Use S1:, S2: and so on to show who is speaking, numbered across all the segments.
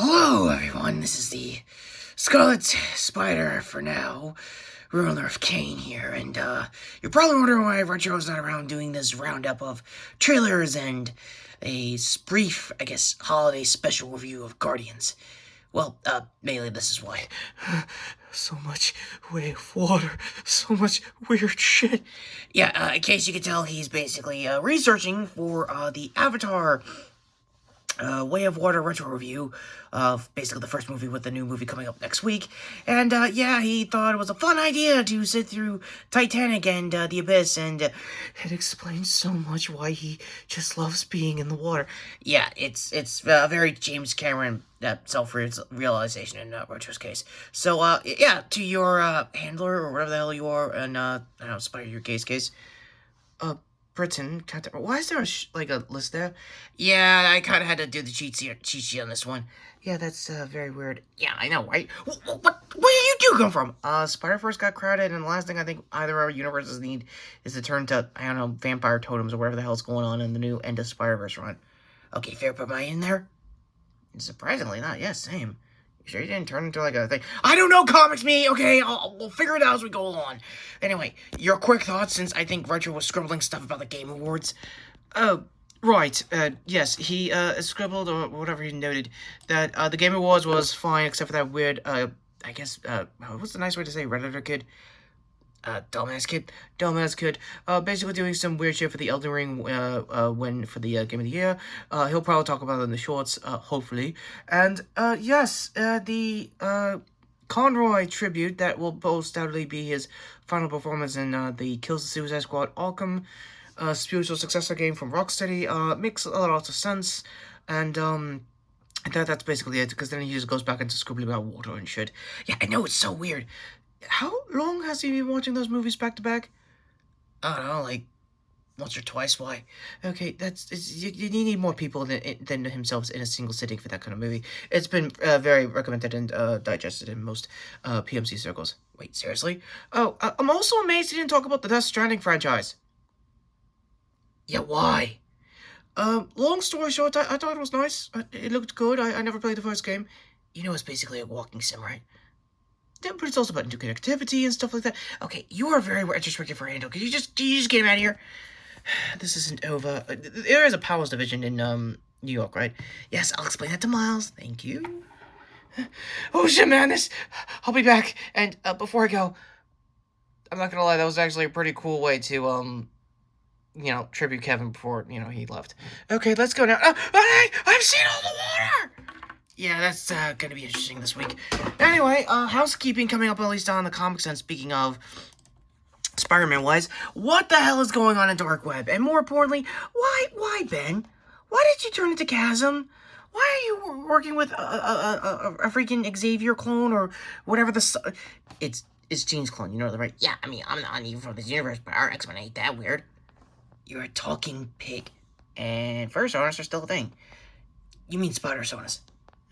S1: Hello, everyone. This is the Scarlet Spider for now. Real Nerf Kane here, and you're probably wondering why Retro's not around doing this roundup of trailers and a brief, I guess, holiday special review of Guardians. Well, mainly this is why.
S2: So much water, so much weird shit.
S1: Yeah, in case you could tell, he's basically researching for the Avatar Way of Water retro review of basically the first movie with the new movie coming up next week. And, yeah, he thought it was a fun idea to sit through Titanic and The Abyss, and
S2: it explains so much why he just loves being in the water.
S1: Yeah, it's a very James Cameron self-realization in Retro's case. So, yeah, to your handler, or whatever the hell you are, and, I don't know, Spider, your case.
S2: Britain, why is there a list there?
S1: Yeah, I kind of had to do the cheat sheet on this one.
S2: Yeah, that's very weird.
S1: Yeah, I know, right? Where did you two come from?
S2: Spider-Verse got crowded, and the last thing I think either of our universes need is to turn to, I don't know, vampire totems or whatever the hell's going on in the new End of Spider-Verse run.
S1: Okay, fair, but am I in there?
S2: Surprisingly not, yeah, same. You sure you didn't turn into like a thing?
S1: I don't know comics, me, okay? We'll figure it out as we go along. Anyway, your quick thoughts, since I think Retro was scribbling stuff about the Game Awards.
S2: Oh, right, yes, he, scribbled, or whatever he noted, that, the Game Awards was fine, except for that weird, I guess, what's the nice way to say Retrokid? Dumbass kid, basically doing some weird shit for the Elden Ring, win for the, Game of the Year. He'll probably talk about it in the shorts, hopefully. And, yes, the, Conroy tribute that will most undoubtedly be his final performance in, the Kills the Suicide Squad Arkham, spiritual successor game from Rocksteady, makes a lot of sense, and, that's basically it, because then he just goes back into scribbling about water and shit.
S1: Yeah, I know, it's so weird.
S2: How long has he been watching those movies back to back?
S1: I don't know, like once or twice. Why?
S2: Okay, you need more people than himself in a single sitting for that kind of movie. It's been very recommended and digested in most PMC circles.
S1: Wait, seriously?
S2: Oh, I'm also amazed he didn't talk about the Death Stranding franchise.
S1: Yeah, why?
S2: Long story short, I thought it was nice. It looked good. I never played the first game.
S1: You know, it's basically a walking sim, right?
S2: Yeah, but it's also about interconnectivity and stuff like that.
S1: Okay, you are very retrospective for Handle. Can you just get him out of here?
S2: This isn't over. There is a powers division in New York, right?
S1: Yes, I'll explain that to Miles. Thank you.
S2: Oh shit, man! I'll be back. And before I go, I'm not gonna lie. That was actually a pretty cool way to tribute Kevin before he left. Okay, let's go now. I've seen all the water.
S1: Yeah, that's gonna be interesting this week.
S2: Anyway, housekeeping coming up, at least on the comics. And speaking of Spider-Man wise, what the hell is going on in Dark Web? And more importantly, why Ben? Why did you turn into Chasm? Why are you working with a freaking Xavier clone or whatever it's Jean's clone, you know that, right?
S1: Yeah, I mean, I'm not even from this universe, but our X-Men ain't that weird. You're a talking pig. And fur sonas are still a thing. You mean spider sonas?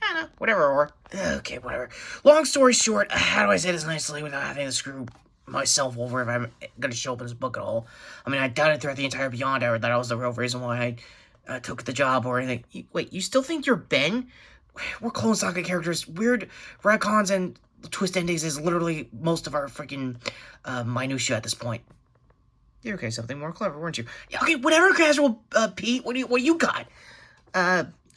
S1: I don't know, whatever, or... Okay, whatever. Long story short, how do I say this nicely without having to screw myself over if I'm gonna show up in this book at all? I mean, I doubted throughout the entire Beyond era that was the real reason why I took the job or anything. Wait, you still think you're Ben? We're Clone Saga characters. Weird retcons and twist endings is literally most of our freaking minutia at this point.
S2: You're okay, something more clever, weren't you?
S1: Yeah, okay, whatever, casual Pete. What do you got?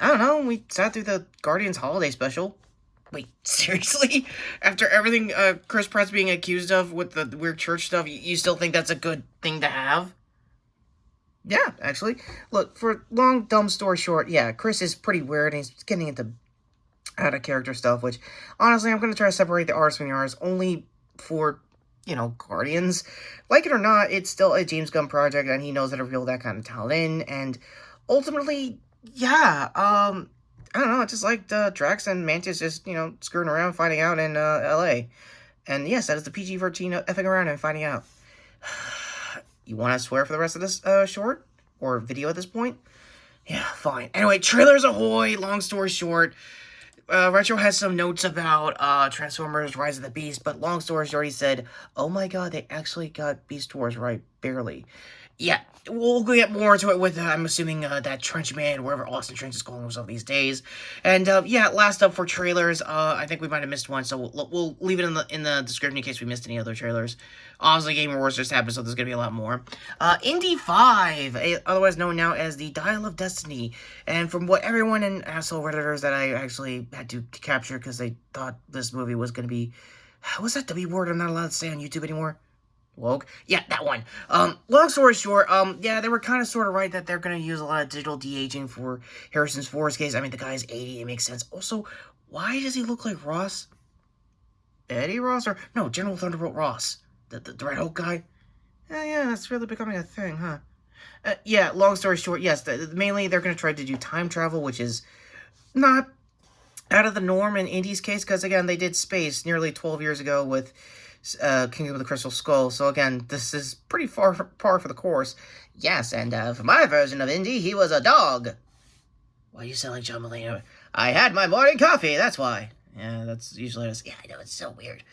S2: I don't know, we sat through the Guardians holiday special.
S1: Wait, seriously? After everything Chris Pratt's being accused of with the weird church stuff, you still think that's a good thing to have?
S2: Yeah, actually. Look, for long, dumb story short, yeah, Chris is pretty weird, and he's getting into out-of-character stuff, which, honestly, I'm going to try to separate the artists from the artists only for, Guardians. Like it or not, it's still a James Gunn project, and he knows how to reel that kind of talent in, and ultimately... Yeah, I don't know, just like Drax and Mantis just, screwing around, finding out in, LA. And yes, that is the PG-13 effing around and finding out. You want to swear for the rest of this, short? Or video at this point?
S1: Yeah, fine. Anyway, trailers ahoy, long story short. Retro has some notes about, Transformers Rise of the Beast, but long story short, he said, oh my god, they actually got Beast Wars right, barely. Yeah, we'll get more into it with, I'm assuming, that Trench Man, wherever Austin Trench is calling himself these days. And, yeah, last up for trailers, I think we might have missed one, so we'll leave it in the description in case we missed any other trailers. Obviously, Game Awards just happened, so there's gonna be a lot more. Indy 5, otherwise known now as the Dial of Destiny. And from what everyone and asshole Redditors that I actually had to capture because they thought this movie was gonna be... What's that W word I'm not allowed to say on YouTube anymore? Woke? Yeah, that one. Long story short, yeah, they were kind of sort of right that they're going to use a lot of digital de-aging for Harrison Ford's case. I mean, the guy's 80, it makes sense. Also, why does he look like Ross? Eddie Ross? Or, no, General Thunderbolt Ross. The Red Hulk guy? Yeah, that's really becoming a thing, huh? Yeah, long story short, yes, mainly they're going to try to do time travel, which is not out of the norm in Indy's case, because, again, they did Space nearly 12 years ago with... Kingdom of the Crystal Skull. So again, this is pretty par for the course. Yes, and for my version of Indy, he was a dog. Why do you sound like John Mulaney? I had my morning coffee, that's why. Yeah, that's usually... Yeah, I know, it's so weird.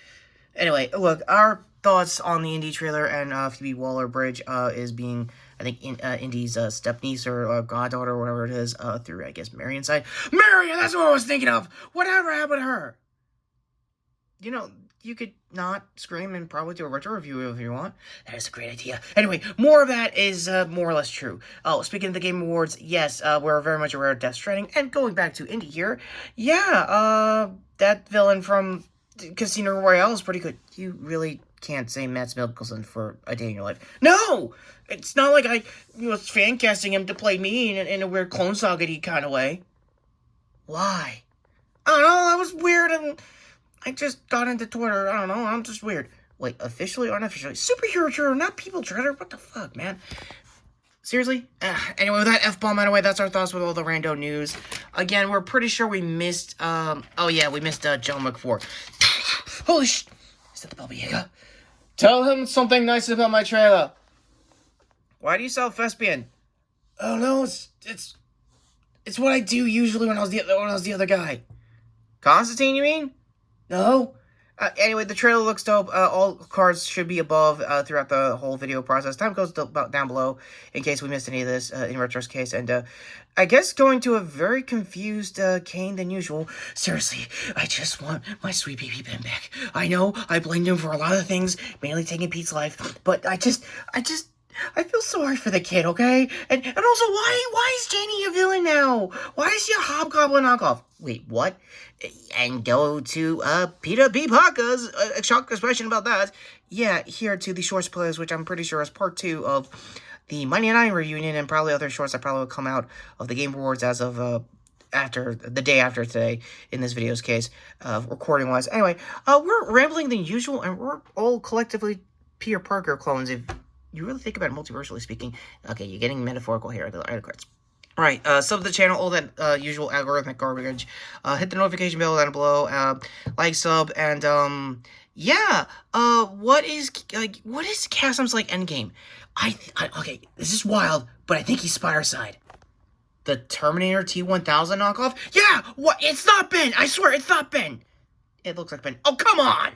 S1: Anyway, look, our thoughts on the Indy trailer and Phoebe Waller-Bridge is being, I think, Indy's step-niece or goddaughter or whatever it is, through, I guess, Marion's side. Marion, that's what I was thinking of! Whatever happened to her? You know... You could not scream and probably do a retro review if you want. That is a great idea. Anyway, more of that is more or less true. Oh, speaking of the Game Awards, yes, we're very much aware of Death Stranding. And going back to Indy here, yeah, that villain from Casino Royale is pretty good. You really can't say Mads Mikkelsen for a day in your life. No! It's not like I was fan casting him to play me in a weird Clone Saga-y kind of way. Why? I don't know, that was weird and... I just got into Twitter. I don't know. I'm just weird. Wait, officially or unofficially? Superhero Twitter, not people Twitter. What the fuck, man? Seriously? Anyway, with that F-bomb out of the way, that's our thoughts with all the rando news. Again, we're pretty sure we missed, oh yeah, we missed, John McFord. Holy sh... Is that the Baba Yaga? Tell him something nice about my trailer. Why do you sell thespian? Oh no, it's what I do usually when I was the other guy. Constantine, you mean? No. Anyway, the trailer looks dope. All cards should be above throughout the whole video process. Time goes down below in case we missed any of this in Retro's case. And I guess going to a very confused Kane than usual. Seriously, I just want my sweet baby Ben back. I know I blamed him for a lot of things, mainly taking Pete's life, but I feel sorry for the kid, okay? And also, why is Janie a villain now? Why is she a Hobgoblin knockoff? Wait, what? And go to Peter B. Parker's shock expression about that. Yeah, here to the shorts plays, which I'm pretty sure is part 2 of the Monday Night reunion and probably other shorts that probably will come out of the Game Awards as of after the day after today in this video's case, recording wise. Anyway, we're rambling than usual, and we're all collectively Peter Parker clones. If you really think about it multiversally speaking, okay, you're getting metaphorical here. Right, sub to the channel, all that usual algorithmic garbage. Hit the notification bell down below. Like, sub, and yeah. What is Chasm's like endgame? Okay, this is wild, but I think he's Spider side. The Terminator T-1000 knockoff? Yeah, what? It's not Ben. I swear, it's not Ben. It looks like Ben. Oh, come on.